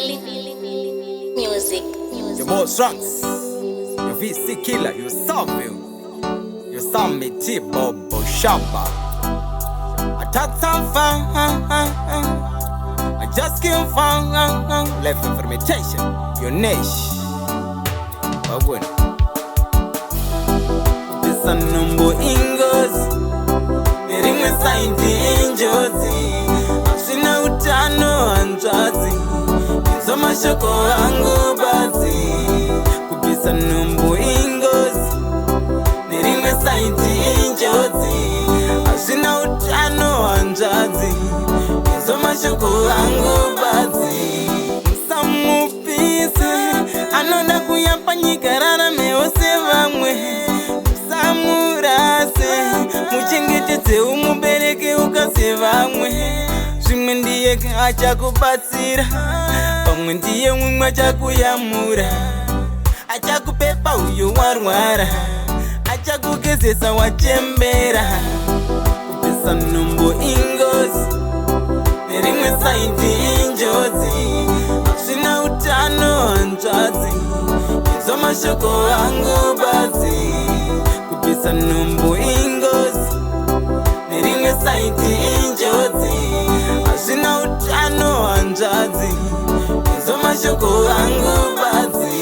Music. You're more drunks. You're VC killer. You're Saville. You're Sammy T. Bobo Shabba. I talk some fun. I just kill fun. Left information. Your niche. But when this a number ingos. Ring a sign the angels. Sina utano anjazi. Zoma shoko wangu bazi. Kupisa numbu ingozi. Nirime saiti injozi. Sina utano anjazi. Zoma shoko wangu bazi. Msamu pisi. Anoda kuyapanyika rara meose vamwe. Msamu rase. Muchengete umubereke ukase vamwe. Zvimwe ndiye achakubatsira, pamwe ndiye mumwe achakuyamura, achakupepa uyo warwara, achakugezesa wachembera. Kupisa numbo ingozi, nerimwe saiti injozi, zvina utano hanzvadzi, izvo mashoko angu bazi. Kupisa numbo ingozi, nerimwe saiti injozi, hazvina utano hanzvadzi, izvo mashoko angu bazi.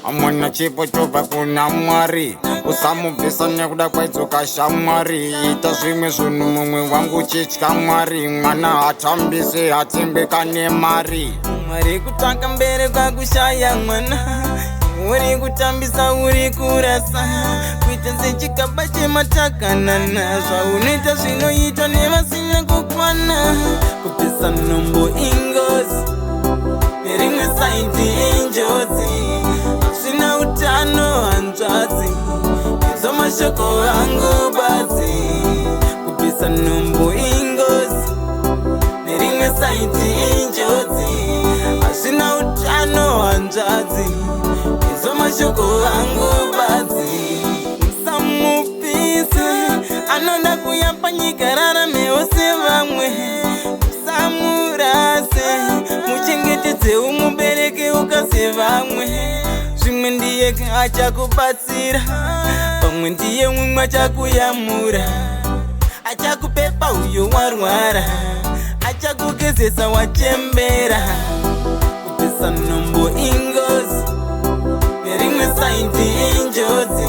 Amwana chipo chobva kuna Mwari, usamubvisa nekuda kwaidzoka shamwari. Ita zvimwe zvinhu mumwe wangu chitya Mwari, mwana hatambise hatsembekane mari. Mwari kutsvaka mbere kwakushaya mwana, uri kutambisa uri kurasa, kuita sechikaba chematakanana, zvaunoita zvinoitwa nevasina kukwana. Kupisa numbo ingozi, nerimwe saiti injozi, zvina utano hanzvadzi, izvo mashoko angu bazi. Kupisa numbo ingozi, nerimwe saiti injozi, hazvina utano hanzvadzi, izvo mashoko angu bazi. Musamupise, anoda kuyapanyika rara meose vamwe. Musamurase, muchengetedze umubereke ukase vamwe. Zvimwe ndiye achakubatsira, pamwe ndiye mumwe achakuyamura, achakupepa uyo warwara, achakugezesa wachembera. Kupisa numbo ingozi, nerimwe saiti injozi,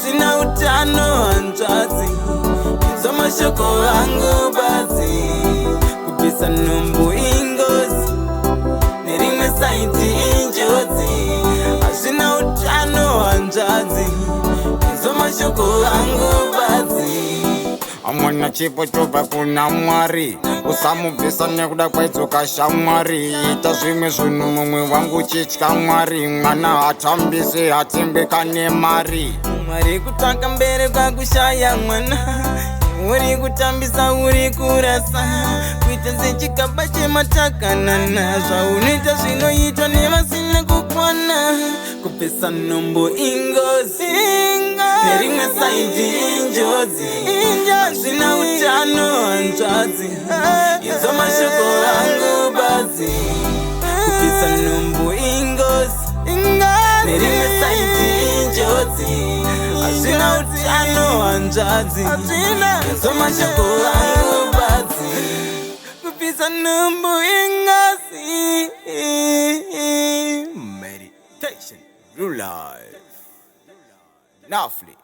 zvina utano hanzvadzi, izvo mashoko angu bazi. Kupisa numbo ingozi, nerimwe saiti injozi, hazvina utano hanzvadzi, izvo mashoko angu bazi. Amwana chipo chobva kuna Mwari, usamubvisa nekuda kwaidzoka shamwari. Ita zvimwe zvinhu mumwe wangu chitya Mwari, mwana hatambise hatsembekane mari. Mwari kutsvaka mbere kwakushaya mwana, uri kutambisa uri kurasa, kuita sechikaba chematakanana, zvaunoita zvinoitwa nevasina kukwana. Kupisa numbo ingozi, nerimwe saiti injozi, hazvina utano hanzvadzi, izvo mashoko angu bazi. Kupisa numbo ingozi, nerimwe saiti injozi, hazvina utano hanzvadzi, izvo mashoko angu bazi. Kupisa numbo ingozi. Meditation, real life, Nafli.